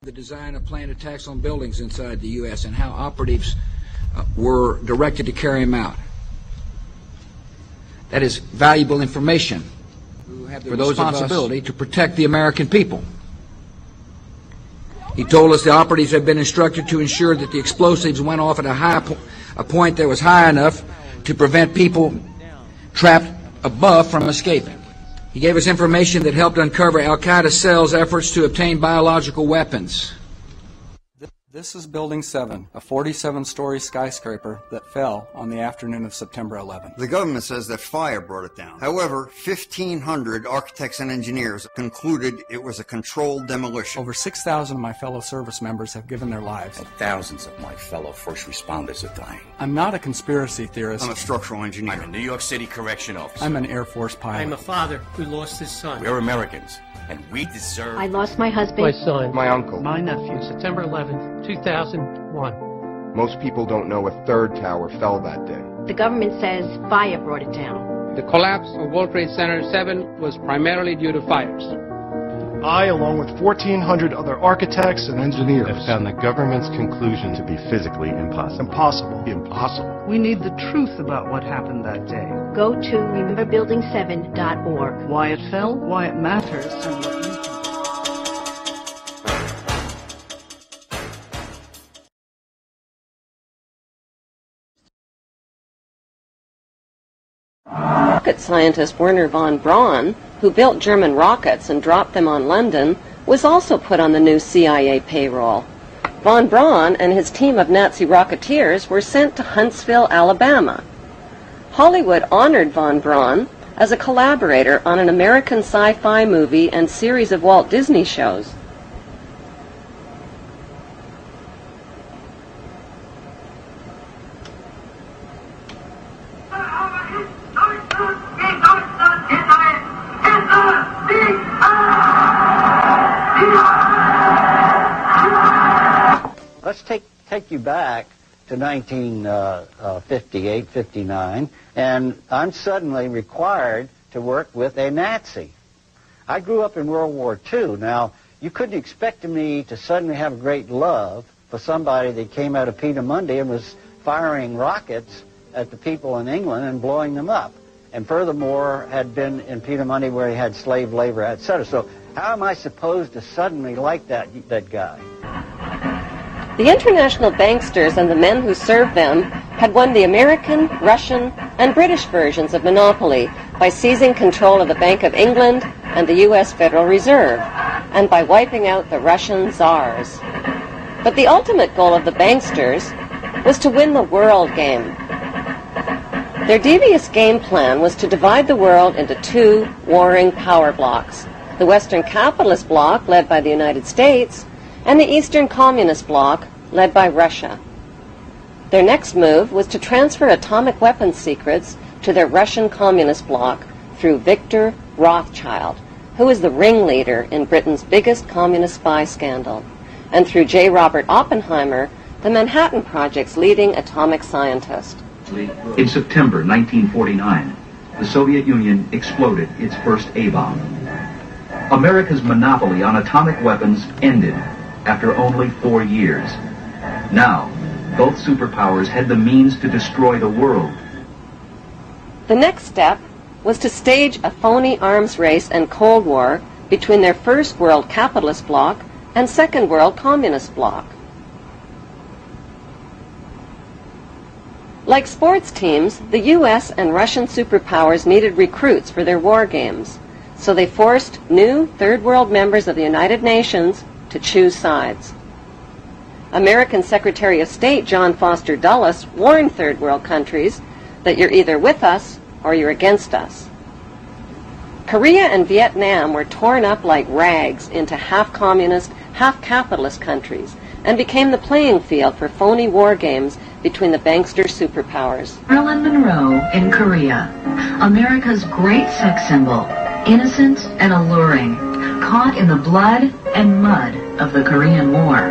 The design of planned attacks on buildings inside the U.S. and how operatives were directed to carry them out. That is valuable information for those responsibility to protect the American people. He told us the operatives had been instructed to ensure that the explosives went off at a point that was high enough to prevent people trapped above from escaping. He gave us information that helped uncover Al-Qaeda cells' efforts to obtain biological weapons. This is Building 7, a 47-story skyscraper that fell on the afternoon of September 11th. The government says that fire brought it down. However, 1,500 architects and engineers concluded it was a controlled demolition. Over 6,000 of my fellow service members have given their lives. And thousands of my fellow first responders are dying. I'm not a conspiracy theorist. I'm a structural engineer. I'm a New York City correction officer. I'm an Air Force pilot. I'm a father who lost his son. We're Americans, and we deserve... I lost my husband. My son. My uncle. My nephew. September 11th, 2001. Most people don't know a third tower fell that day. The government says fire brought it down. The collapse of World Trade Center 7 was primarily due to fires. I, along with 1,400 other architects and engineers, have found the government's conclusion to be physically impossible. Impossible. We need the truth about what happened that day. Go to rememberbuilding7.org. Why it fell, why it matters, and what you can do. Rocket scientist Wernher von Braun, who built German rockets and dropped them on London, was also put on the new CIA payroll. Von Braun and his team of Nazi rocketeers were sent to Huntsville, Alabama. Hollywood honored von Braun as a collaborator on an American sci-fi movie and series of Walt Disney shows. Let's take you back to 1958, 59, and I'm suddenly required to work with a Nazi. I grew up in World War II. Now, you couldn't expect me to suddenly have a great love for somebody that came out of Petermundy and was firing rockets at the people in England and blowing them up, and furthermore had been in Petermundy where he had slave labor, etc. So how am I supposed to suddenly like that guy? The international banksters and the men who served them had won the American, Russian, and British versions of monopoly by seizing control of the Bank of England and the U.S. Federal Reserve, and by wiping out the Russian czars. But the ultimate goal of the banksters was to win the world game. Their devious game plan was to divide the world into two warring power blocks: the Western capitalist bloc, led by the United States, and the Eastern Communist Bloc, led by Russia. Their next move was to transfer atomic weapons secrets to their Russian Communist Bloc through Victor Rothschild, who was the ringleader in Britain's biggest communist spy scandal, and through J. Robert Oppenheimer, the Manhattan Project's leading atomic scientist. In September 1949, the Soviet Union exploded its first A-bomb. America's monopoly on atomic weapons ended after only 4 years. Now, both superpowers had the means to destroy the world. The next step was to stage a phony arms race and Cold War between their First World Capitalist Bloc and Second World Communist Bloc. Like sports teams, the U.S. and Russian superpowers needed recruits for their war games, so they forced new Third World members of the United Nations to choose sides. American Secretary of State John Foster Dulles warned Third World countries that you're either with us or you're against us. Korea and Vietnam were torn up like rags into half-communist, half-capitalist countries and became the playing field for phony war games between the bankster superpowers. Marilyn Monroe in Korea, America's great sex symbol, innocent and alluring, caught in the blood and mud of the Korean War.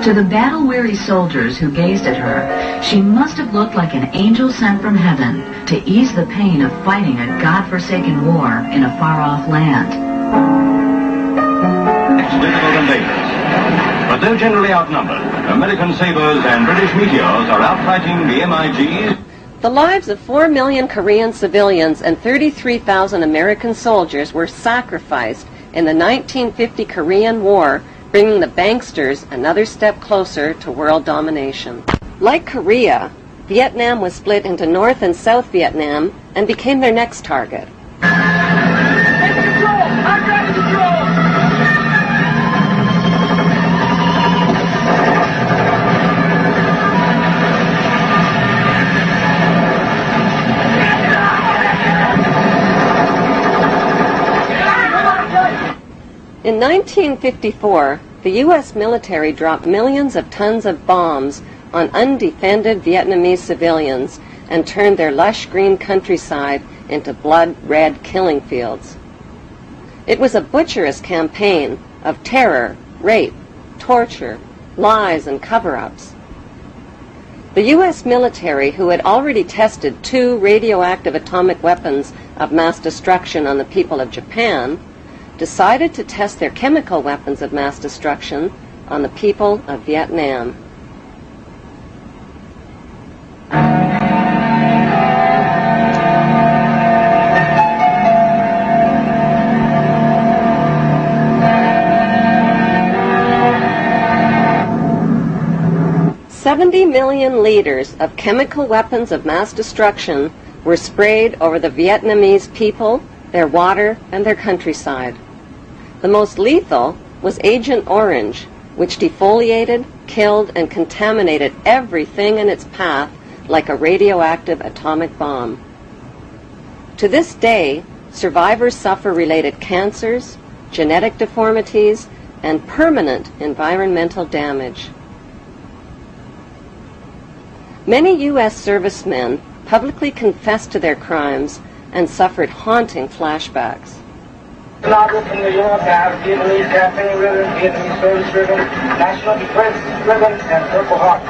To the battle-weary soldiers who gazed at her, she must have looked like an angel sent from heaven to ease the pain of fighting a God-forsaken war in a far-off land. It's difficult and dangerous. But though generally outnumbered, American Sabres and British Meteors are outfighting the MiGs. The lives of 4 million Korean civilians and 33,000 American soldiers were sacrificed in the 1950 Korean War, bringing the banksters another step closer to world domination. Like Korea, Vietnam was split into North and South Vietnam and became their next target. In 1954, the U.S. military dropped millions of tons of bombs on undefended Vietnamese civilians and turned their lush green countryside into blood-red killing fields. It was a butcherous campaign of terror, rape, torture, lies, and cover-ups. The U.S. military, who had already tested 2 radioactive atomic weapons of mass destruction on the people of Japan, decided to test their chemical weapons of mass destruction on the people of Vietnam. $70 million liters of chemical weapons of mass destruction were sprayed over the Vietnamese people, their water, and their countryside. The most lethal was Agent Orange, which defoliated, killed, and contaminated everything in its path like a radioactive atomic bomb. To this day, survivors suffer related cancers, genetic deformities, and permanent environmental damage. Many U.S. servicemen publicly confessed to their crimes and suffered haunting flashbacks. From New York, I have Vietnamese campaign ribbon, Vietnamese service ribbon, National Defense ribbon, and Purple Heart.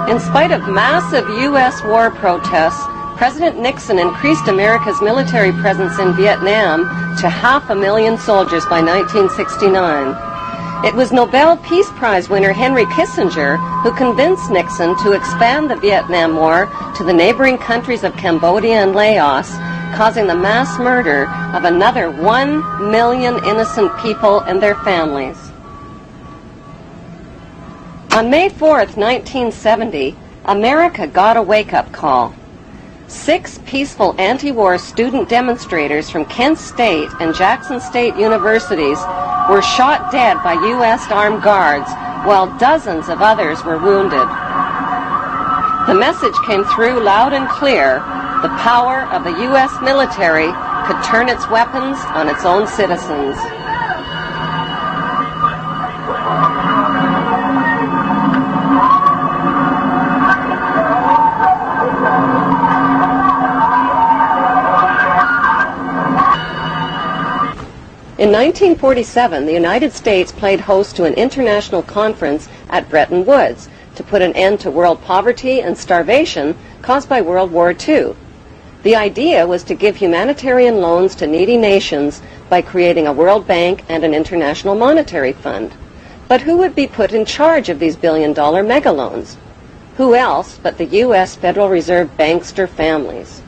In spite of massive U.S. war protests, President Nixon increased America's military presence in Vietnam to 500,000 soldiers by 1969. It was Nobel Peace Prize winner Henry Kissinger who convinced Nixon to expand the Vietnam War to the neighboring countries of Cambodia and Laos, causing the mass murder of another 1 million innocent people and their families. On May 4th, 1970, America got a wake-up call. 6 peaceful anti-war student demonstrators from Kent State and Jackson State universities were shot dead by U.S. armed guards, while dozens of others were wounded. The message came through loud and clear: the power of the U.S. military could turn its weapons on its own citizens. In 1947, the United States played host to an international conference at Bretton Woods to put an end to world poverty and starvation caused by World War II. The idea was to give humanitarian loans to needy nations by creating a World Bank and an International Monetary Fund. But who would be put in charge of these billion-dollar megaloans? Who else but the U.S. Federal Reserve bankster families?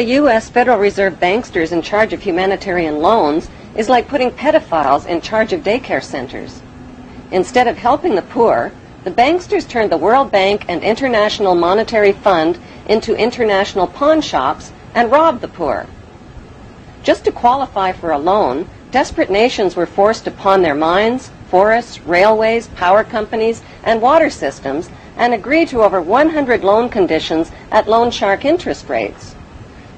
the U.S. Federal Reserve banksters in charge of humanitarian loans is like putting pedophiles in charge of daycare centers. Instead of helping the poor, the banksters turned the World Bank and International Monetary Fund into international pawn shops and robbed the poor. Just to qualify for a loan, desperate nations were forced to pawn their mines, forests, railways, power companies, and water systems and agree to over 100 loan conditions at loan shark interest rates.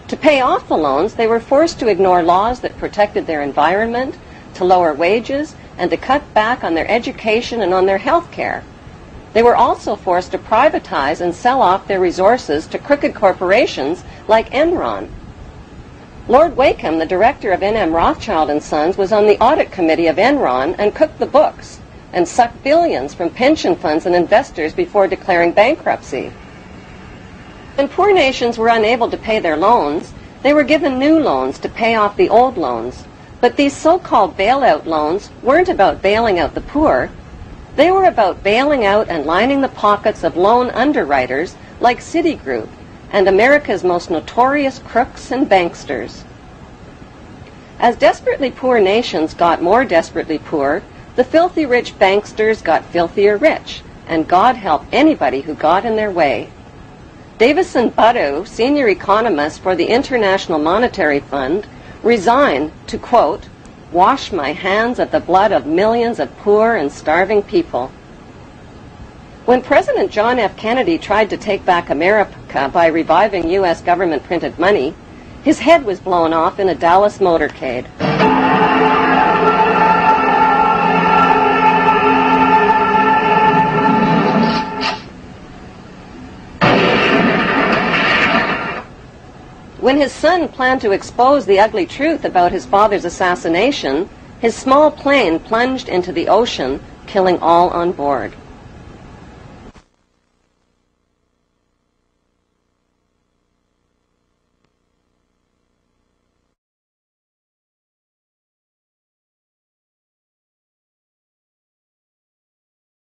To pay off the loans, they were forced to ignore laws that protected their environment, to lower wages, and to cut back on their education and on their health care. They were also forced to privatize and sell off their resources to crooked corporations like Enron. Lord Wakeham, the director of N.M. Rothschild & Sons, was on the audit committee of Enron and cooked the books and sucked billions from pension funds and investors before declaring bankruptcy. When poor nations were unable to pay their loans, they were given new loans to pay off the old loans. But these so-called bailout loans weren't about bailing out the poor. They were about bailing out and lining the pockets of loan underwriters like Citigroup and America's most notorious crooks and banksters. As desperately poor nations got more desperately poor, the filthy rich banksters got filthier rich, and God help anybody who got in their way. Davison Buddu, senior economist for the International Monetary Fund, resigned to, quote, wash my hands of the blood of millions of poor and starving people. When President John F. Kennedy tried to take back America by reviving U.S. government-printed money, his head was blown off in a Dallas motorcade. When his son planned to expose the ugly truth about his father's assassination, his small plane plunged into the ocean, killing all on board.